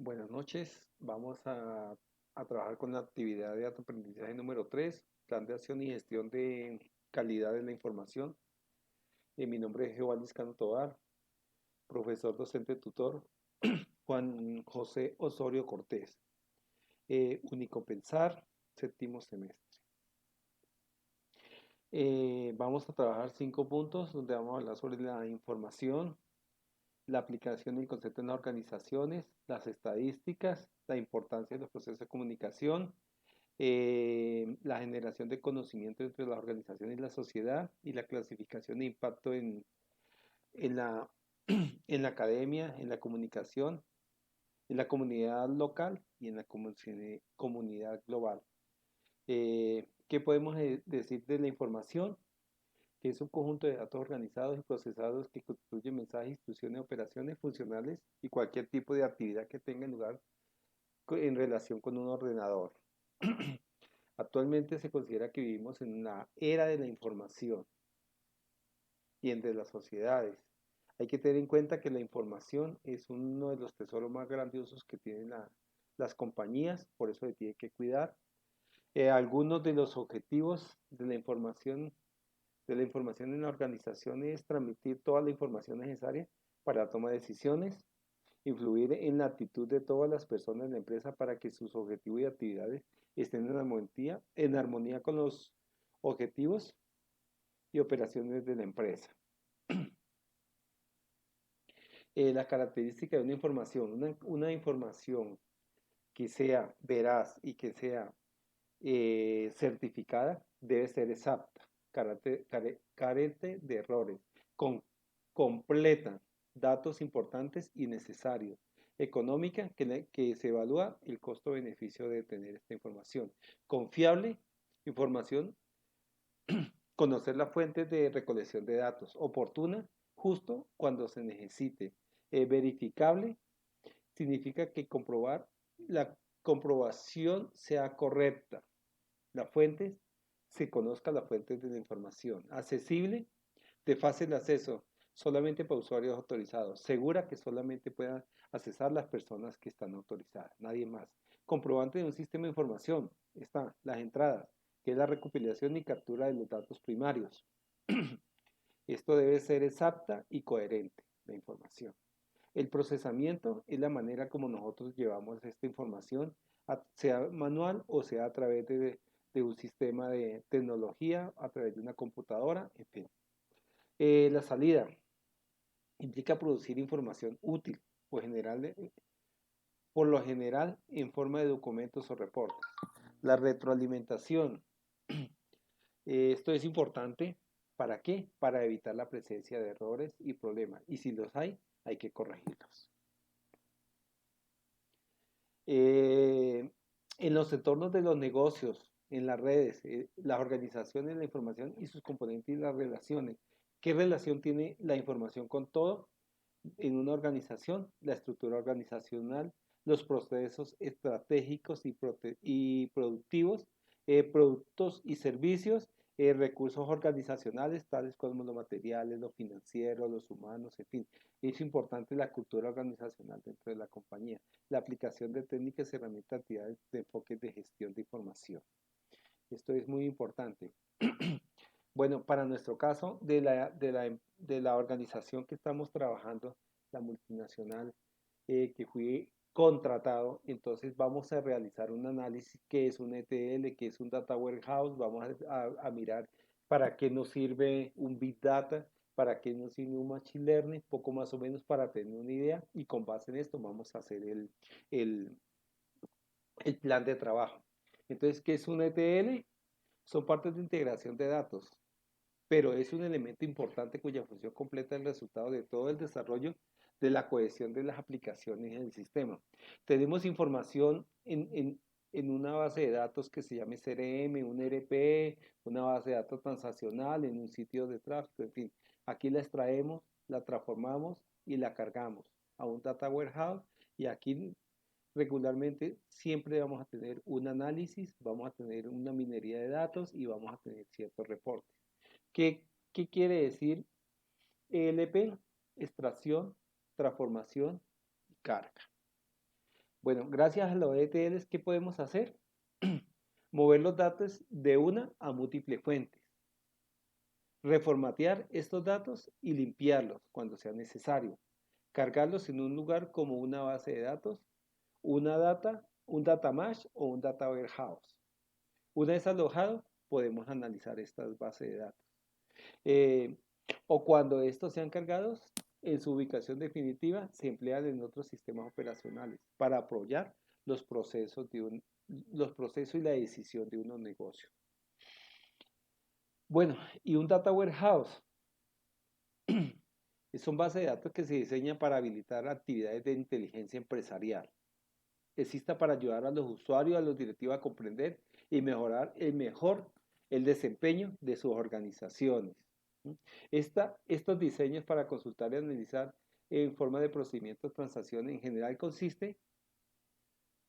Buenas noches. Vamos a trabajar con la actividad de autoaprendizaje número 3, plan de acción y gestión de calidad de la información. Mi nombre es Giovanni Liscano Tovar, profesor docente tutor Juan José Osorio Cortés. Unicopensar, séptimo semestre. Vamos a trabajar 5 puntos donde vamos a hablar sobre la información, la aplicación del concepto en las organizaciones, las estadísticas, la importancia de los procesos de comunicación, la generación de conocimiento entre la organización y la sociedad y la clasificación de impacto en la, en la academia, en la comunicación, en la comunidad local y en la comunidad global. ¿Qué podemos decir de la información? Que es un conjunto de datos organizados y procesados que constituyen mensajes, instrucciones, operaciones funcionales y cualquier tipo de actividad que tenga lugar en relación con un ordenador. Actualmente se considera que vivimos en una era de la información y entre las sociedades. Hay que tener en cuenta que la información es uno de los tesoros más grandiosos que tienen las compañías, por eso se tiene que cuidar. Algunos de los objetivos de la información en la organización es transmitir toda la información necesaria para la toma de decisiones, influir en la actitud de todas las personas en la empresa para que sus objetivos y actividades estén en armonía con los objetivos y operaciones de la empresa. La característica de una información, una información que sea veraz y que sea certificada, debe ser exacta, carente de errores, con, completa datos importantes y necesarios, económica, que se evalúa el costo-beneficio de tener esta información, confiable, información, conocer las fuentes de recolección de datos, oportuna, justo cuando se necesite, verificable, significa que la comprobación sea correcta, las fuentes, se conozca las fuentes de la información, accesible, de fácil acceso, solamente para usuarios autorizados, segura que solamente puedan accesar las personas que están autorizadas, nadie más. Comprobante de un sistema de información, están las entradas, que es la recopilación y captura de los datos primarios. Esto debe ser exacta y coherente, la información. El procesamiento es la manera como nosotros llevamos esta información, sea manual o sea a través de un sistema de tecnología, a través de una computadora, en fin. La salida implica producir información útil, por lo general en forma de documentos o reportes. La retroalimentación, esto es importante, ¿para qué? Para evitar la presencia de errores y problemas, y si los hay que corregirlos. Eh, en los entornos de los negocios, en las redes, las organizaciones, la información y sus componentes y las relaciones. ¿Qué relación tiene la información con todo en una organización? La estructura organizacional, los procesos estratégicos y productivos, productos y servicios, recursos organizacionales, tales como los materiales, los financieros, los humanos, en fin. Es importante la cultura organizacional dentro de la compañía, la aplicación de técnicas, herramientas, actividades de enfoques de gestión de información. Esto es muy importante. Bueno, para nuestro caso, de la organización que estamos trabajando, la multinacional, que fui contratado, entonces vamos a realizar un análisis, qué es un ETL, qué es un Data Warehouse, vamos a mirar para qué nos sirve un Big Data, para qué nos sirve un Machine Learning, poco más o menos para tener una idea, y con base en esto vamos a hacer el, el plan de trabajo. Entonces, ¿qué es un ETL? Son partes de integración de datos, pero es un elemento importante cuya función completa el resultado de todo el desarrollo de la cohesión de las aplicaciones en el sistema. Tenemos información en una base de datos que se llame CRM, un ERP, una base de datos transaccional, en un sitio de tráfico, en fin. Aquí la extraemos, la transformamos y la cargamos a un data warehouse y aquí regularmente siempre vamos a tener un análisis, vamos a tener una minería de datos y vamos a tener ciertos reportes. ¿Qué quiere decir ELP? Extracción, transformación y carga. Bueno, gracias a los ETLs, ¿qué podemos hacer? Mover los datos de una a múltiples fuentes, reformatear estos datos y limpiarlos cuando sea necesario, cargarlos en un lugar como una base de datos, un data mesh o un data warehouse. Una vez alojado, podemos analizar estas bases de datos. Eh, o cuando estos sean cargados, en su ubicación definitiva se emplean en otros sistemas operacionales para apoyar los procesos y la decisión de unos negocios. Bueno, y un data warehouse son bases de datos que se diseñan para habilitar actividades de inteligencia empresarial. Exista para ayudar a los usuarios, a los directivos a comprender y mejorar el desempeño de sus organizaciones. Estos diseños para consultar y analizar en forma de procedimientos, transacciones en general consiste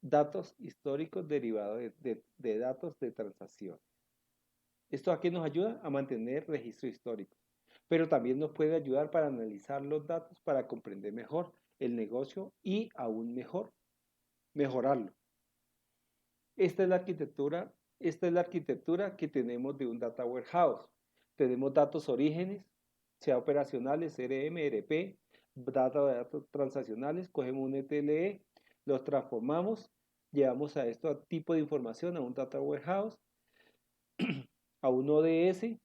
datos históricos derivados de datos de transacción. ¿Esto a qué nos ayuda? A mantener registro histórico, pero también nos puede ayudar para analizar los datos para comprender mejor el negocio y aún mejor mejorarlo. Esta es la arquitectura que tenemos de un data warehouse. Tenemos datos orígenes, sea operacionales, CRM, ERP, datos transaccionales, cogemos un ETLE, los transformamos, llevamos a esto tipo de información a un data warehouse, a un ODS.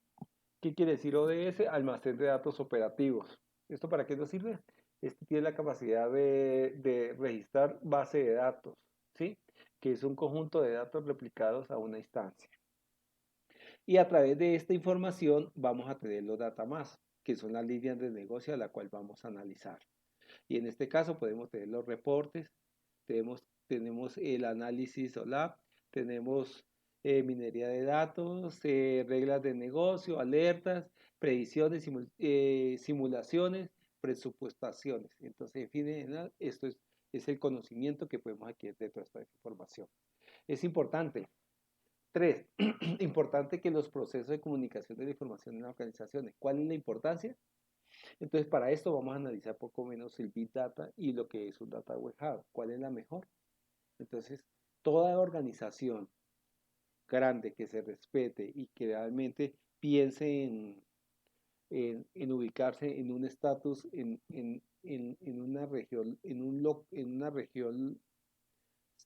¿Qué quiere decir ODS? Almacén de datos operativos. ¿Esto para qué nos sirve? Este tiene la capacidad de registrar base de datos, ¿sí? Que es un conjunto de datos replicados a una instancia. Y a través de esta información vamos a tener los data más, que son las líneas de negocio a la cual vamos a analizar. Y en este caso podemos tener los reportes, tenemos el análisis OLAP, tenemos minería de datos, reglas de negocio, alertas, predicciones, simulaciones, presupuestaciones. Entonces, en fin, esto es el conocimiento que podemos adquirir de toda esta información. Es importante. 3. Importante que los procesos de comunicación de la información en las organizaciones. ¿Cuál es la importancia? Entonces, para esto vamos a analizar poco menos el Big Data y lo que es un Data Warehouse. ¿Cuál es la mejor? Entonces, toda organización grande que se respete y que realmente piense en ubicarse en un estatus, en una región, en una región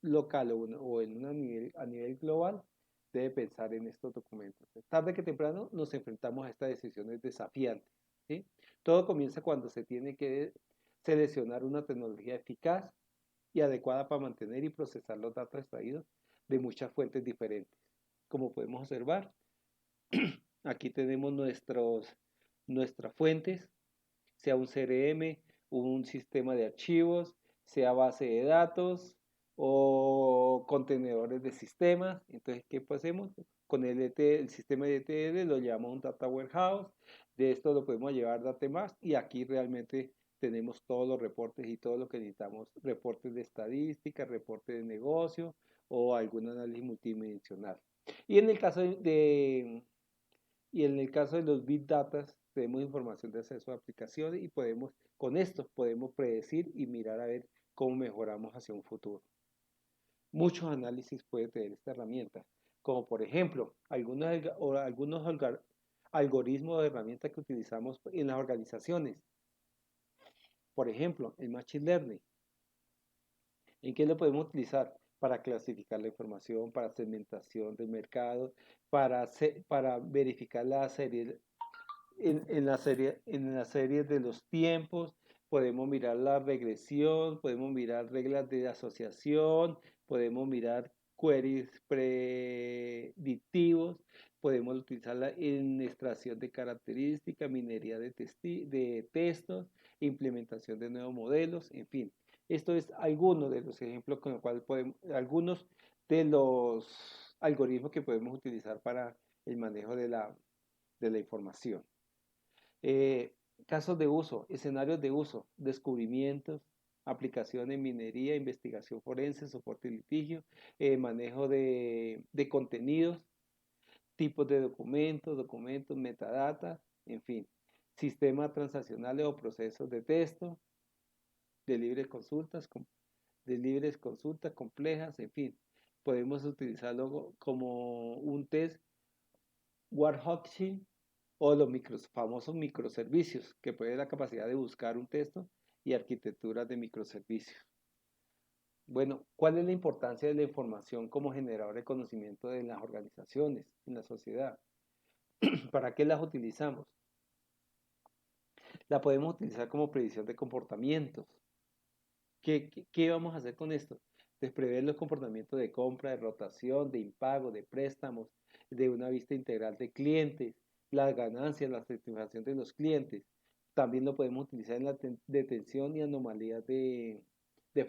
local o a nivel global, debe pensar en estos documentos. Tarde que temprano nos enfrentamos a estas decisiones desafiantes. ¿Sí? Todo comienza cuando se tiene que seleccionar una tecnología eficaz y adecuada para mantener y procesar los datos extraídos de muchas fuentes diferentes. Como podemos observar, aquí tenemos nuestras fuentes, sea un CRM, un sistema de archivos, sea base de datos o contenedores de sistemas. Entonces, ¿qué hacemos? Con el sistema de ETL lo llevamos a un data warehouse, de esto lo podemos llevar a Datamax y aquí realmente tenemos todos los reportes y todo lo que necesitamos, reportes de estadística, reportes de negocio o algún análisis multidimensional. Y en el caso y en el caso de los Big Data, tenemos información de acceso a aplicaciones y con esto podemos predecir y mirar a ver cómo mejoramos hacia un futuro. Muchos análisis puede tener esta herramienta, como por ejemplo, algunos algoritmos de herramientas que utilizamos en las organizaciones. Por ejemplo, el Machine Learning. ¿En qué lo podemos utilizar? Para clasificar la información, para segmentación del mercado, para verificar la serie, en la serie de los tiempos, podemos mirar la regresión, podemos mirar reglas de asociación, podemos mirar queries predictivos, podemos utilizarla en extracción de características, minería de textos, implementación de nuevos modelos, en fin. Esto es algunos de los ejemplos con los cuales algunos de los algoritmos que podemos utilizar para el manejo de la información. Eh, Casos de uso, escenarios de uso, descubrimientos, aplicación en minería, investigación forense, soporte y litigio, manejo de contenidos, tipos de documentos, metadata, en fin, sistemas transaccionales o procesos de texto, de libres consultas, de libres consultas complejas, en fin. Podemos utilizarlo como un test Warhawking o los famosos microservicios, que puede la capacidad de buscar un texto y arquitecturas de microservicios. Bueno, ¿cuál es la importancia de la información como generador de conocimiento de las organizaciones, en la sociedad? ¿Para qué las utilizamos? La podemos utilizar como predicción de comportamientos. ¿Qué vamos a hacer con esto? De prever los comportamientos de compra, de rotación, de impago, de préstamos, de una vista integral de clientes, las ganancias, la satisfacción de los clientes. También lo podemos utilizar en la detención y anomalías de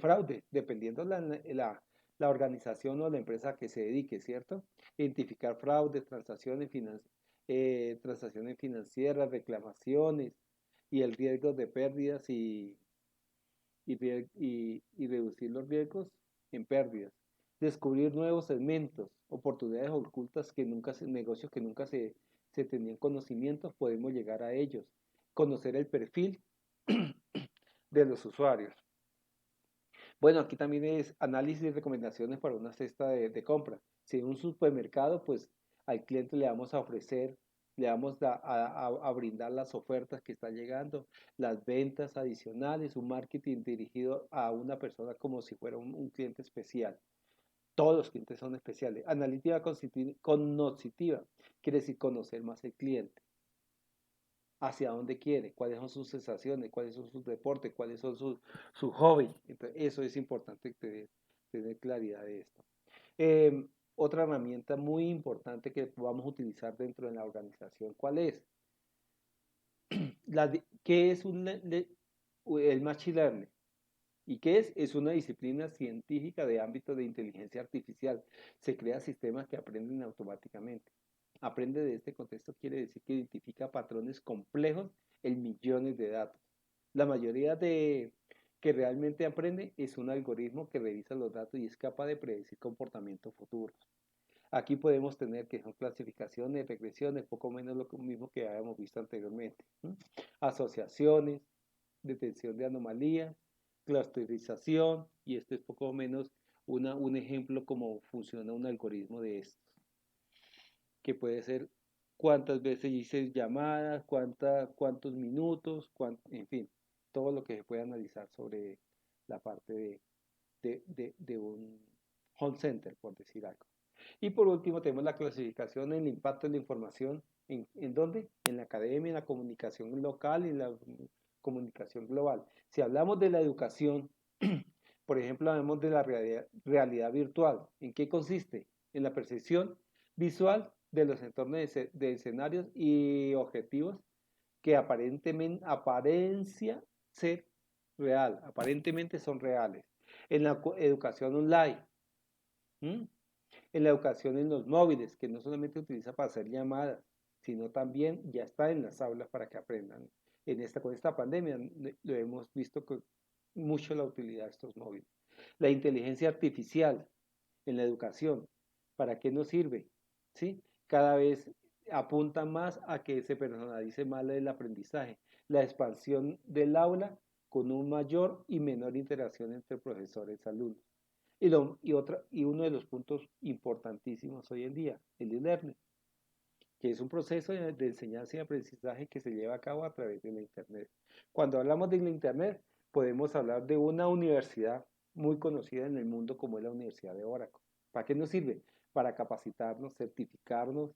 fraude, dependiendo la organización o la empresa a que se dedique, ¿cierto? Identificar fraude, transacciones financieras, reclamaciones y el riesgo de pérdidas y reducir los riesgos en pérdidas. Descubrir nuevos segmentos, oportunidades ocultas negocios que nunca se tenían conocimiento, podemos llegar a ellos. Conocer el perfil de los usuarios. Bueno, aquí también es análisis y recomendaciones para una cesta de compra. Si en un supermercado, pues al cliente le vamos a ofrecer, le vamos a brindar las ofertas que están llegando, las ventas adicionales, un marketing dirigido a una persona como si fuera un cliente especial. Todos los clientes son especiales. Analítica cognitiva quiere decir conocer más el cliente, hacia dónde quiere, cuáles son sus sensaciones, cuáles son sus deportes, cuáles son sus hobbies. Entonces, eso es importante tener claridad de esto. Otra herramienta muy importante que vamos a utilizar dentro de la organización, ¿cuál es? ¿Qué es el Machine Learning? ¿Y qué es? Es una disciplina científica de ámbito de inteligencia artificial. Se crean sistemas que aprenden automáticamente. Aprende de este contexto quiere decir que identifica patrones complejos en millones de datos. La mayoría de que realmente aprende es un algoritmo que revisa los datos y es capaz de predecir comportamientos futuros. Aquí podemos tener que son clasificaciones, regresiones, poco menos lo mismo que habíamos visto anteriormente. Asociaciones, detección de anomalías, clusterización, y esto es poco menos un ejemplo cómo funciona un algoritmo de estos, que puede ser cuántas veces hice llamadas, cuántos minutos, en fin, todo lo que se puede analizar sobre la parte de un home center, por decir algo. Y por último tenemos la clasificación en el impacto de la información. ¿En dónde? En la academia, en la comunicación local y en la comunicación global. Si hablamos de la educación, por ejemplo, hablamos de la realidad virtual. ¿En qué consiste? En la percepción visual de los entornos de escenarios y objetivos que apariencia ser real, aparentemente son reales. En la educación online, ¿m? En la educación en los móviles, que no solamente utiliza para hacer llamadas, sino también ya está en las aulas para que aprendan. Con esta pandemia lo hemos visto con mucho la utilidad de estos móviles. La inteligencia artificial en la educación, ¿para qué nos sirve? ¿Sí? Cada vez apunta más a que se personalice más el aprendizaje, la expansión del aula con un mayor y menor interacción entre profesores y alumnos. Y uno de los puntos importantísimos hoy en día, el e-learning, que es un proceso de enseñanza y aprendizaje que se lleva a cabo a través de la Internet. Cuando hablamos de la Internet, podemos hablar de una universidad muy conocida en el mundo como es la Universidad de Oracle. ¿Para qué nos sirve? Para capacitarnos, certificarnos,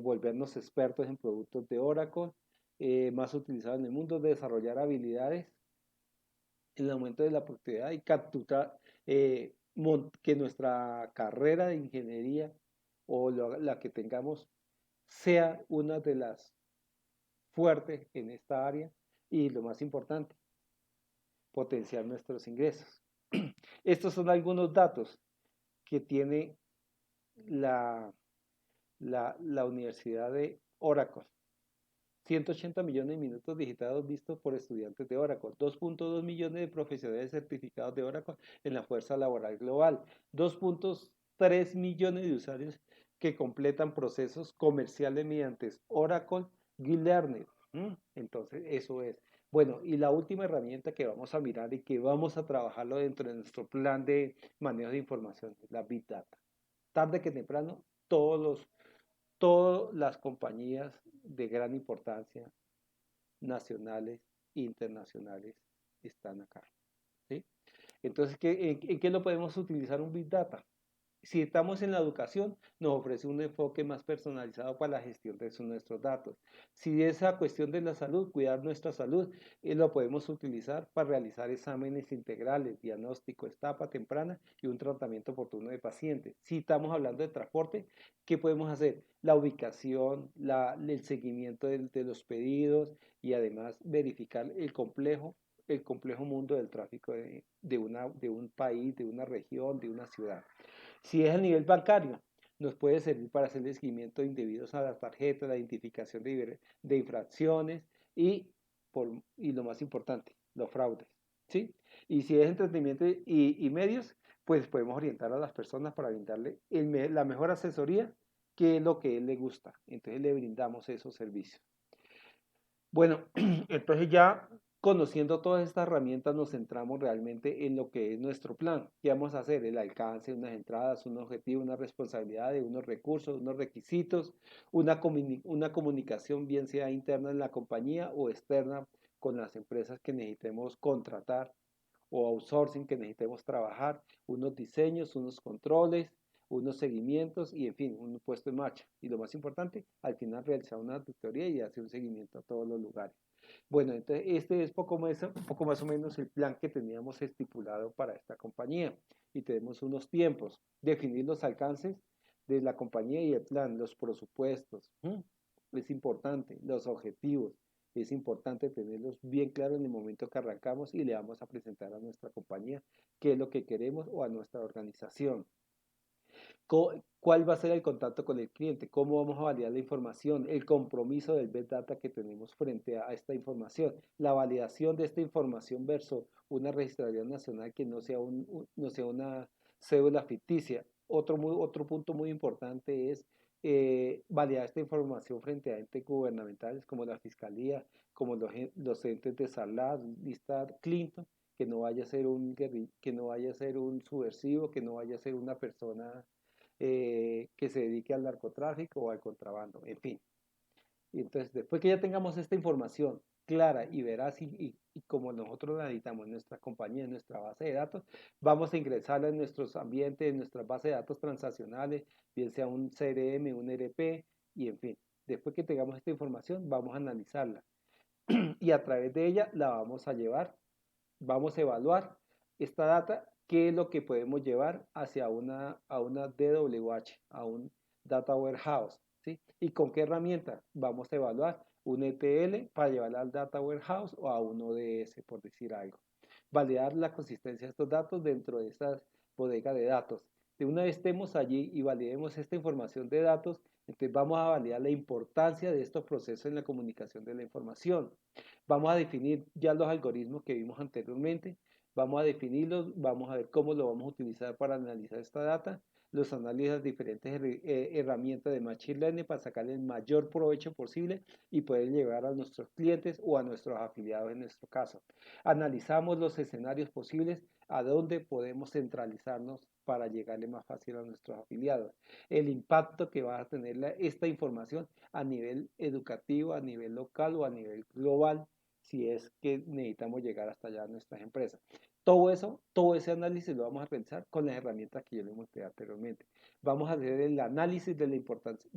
volvernos expertos en productos de Oracle, más utilizados en el mundo, desarrollar habilidades, el aumento de la productividad y capturar que nuestra carrera de ingeniería o la que tengamos sea una de las fuertes en esta área y lo más importante, potenciar nuestros ingresos. Estos son algunos datos que tiene la, la Universidad de Oracle. 180 millones de minutos digitados vistos por estudiantes de Oracle, 2.2 millones de profesionales certificados de Oracle en la fuerza laboral global, 2.3 millones de usuarios que completan procesos comerciales mediante Oracle e-Learning. Entonces, eso es. Bueno, y la última herramienta que vamos a mirar y que vamos a trabajarlo dentro de nuestro plan de manejo de información, la Big Data. Tarde que temprano, todas las compañías de gran importancia, nacionales, internacionales, están acá. ¿Sí? Entonces, ¿en qué lo podemos utilizar un Big Data? Si estamos en la educación, nos ofrece un enfoque más personalizado para la gestión de nuestros datos. Si es esa cuestión de la salud, cuidar nuestra salud, lo podemos utilizar para realizar exámenes integrales, diagnóstico, etapa temprana y un tratamiento oportuno de pacientes. Si estamos hablando de transporte, ¿qué podemos hacer? La ubicación, el seguimiento de los pedidos y además verificar el complejo mundo del tráfico de un país, de una región, de una ciudad. Si es a nivel bancario, nos puede servir para hacer el seguimiento de indebidos a las tarjetas, la identificación de infracciones y, y lo más importante, los fraudes. ¿Sí? Y si es entretenimiento y medios, pues podemos orientar a las personas para brindarle la mejor asesoría, que es lo que a él le gusta. Entonces le brindamos esos servicios. Bueno, entonces ya conociendo todas estas herramientas nos centramos realmente en lo que es nuestro plan. ¿Qué vamos a hacer? El alcance, unas entradas, un objetivo, una responsabilidad, unos recursos, unos requisitos, una comunicación bien sea interna en la compañía o externa con las empresas que necesitemos contratar o outsourcing que necesitemos trabajar, unos diseños, unos controles, unos seguimientos y en fin, un puesto en marcha. Y lo más importante, al final realizar una auditoría y hacer un seguimiento a todos los lugares. Bueno, entonces este es poco más o menos el plan que teníamos estipulado para esta compañía. Y tenemos unos tiempos, definir los alcances de la compañía y el plan, los presupuestos, es importante, los objetivos, es importante tenerlos bien claros en el momento que arrancamos y le vamos a presentar a nuestra compañía qué es lo que queremos o a nuestra organización. ¿Cuál va a ser el contacto con el cliente? ¿Cómo vamos a validar la información? El compromiso del Big Data que tenemos frente a esta información. La validación de esta información versus una registraduría nacional que no sea, no sea una cédula ficticia. Otro punto muy importante es validar esta información frente a entes gubernamentales como la Fiscalía, como los entes de Salah, lista Clinton, que no vaya a ser que no vaya a ser un subversivo, que no vaya a ser una persona que se dedique al narcotráfico o al contrabando, en fin. Y entonces, después que ya tengamos esta información clara y veraz y como nosotros la editamos en nuestra compañía, en nuestra base de datos, vamos a ingresarla en nuestros ambientes, en nuestra base de datos transaccionales, bien sea un CRM, un ERP, y en fin. Después que tengamos esta información, vamos a analizarla y a través de ella la vamos a llevar, vamos a evaluar esta data, qué es lo que podemos llevar hacia a una DWH, a un Data Warehouse, ¿sí? ¿Y con qué herramienta? Vamos a evaluar un ETL para llevarla al Data Warehouse o a un ODS, por decir algo. Validar la consistencia de estos datos dentro de esta bodega de datos. De una vez estemos allí y validemos esta información de datos, entonces vamos a validar la importancia de estos procesos en la comunicación de la información. Vamos a definir ya los algoritmos que vimos anteriormente, vamos a definirlos, vamos a ver cómo lo vamos a utilizar para analizar esta data, los análisis, diferentes herramientas de Machine Learning para sacarle el mayor provecho posible y poder llegar a nuestros clientes o a nuestros afiliados en nuestro caso. Analizamos los escenarios posibles a dónde podemos centralizarnos para llegarle más fácil a nuestros afiliados. El impacto que va a tener esta información a nivel educativo, a nivel local o a nivel global, si es que necesitamos llegar hasta allá a nuestras empresas. Todo eso, todo ese análisis lo vamos a realizar con las herramientas que yo les mostré anteriormente. Vamos a hacer el análisis de la importancia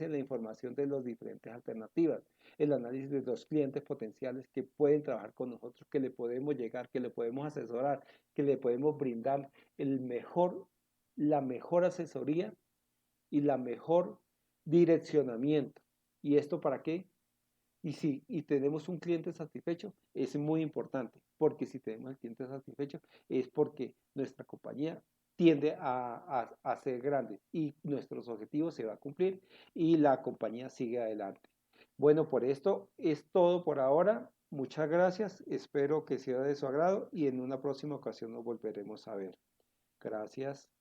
de la información de las diferentes alternativas, el análisis de los clientes potenciales que pueden trabajar con nosotros, que le podemos llegar, que le podemos asesorar, que le podemos brindar la mejor asesoría y la mejor direccionamiento. ¿Y esto para qué? Y si tenemos un cliente satisfecho, es muy importante, porque si tenemos el cliente satisfecho es porque nuestra compañía tiende a ser grande y nuestros objetivos se van a cumplir y la compañía sigue adelante. Bueno, por esto es todo por ahora. Muchas gracias, espero que sea de su agrado y en una próxima ocasión nos volveremos a ver. Gracias.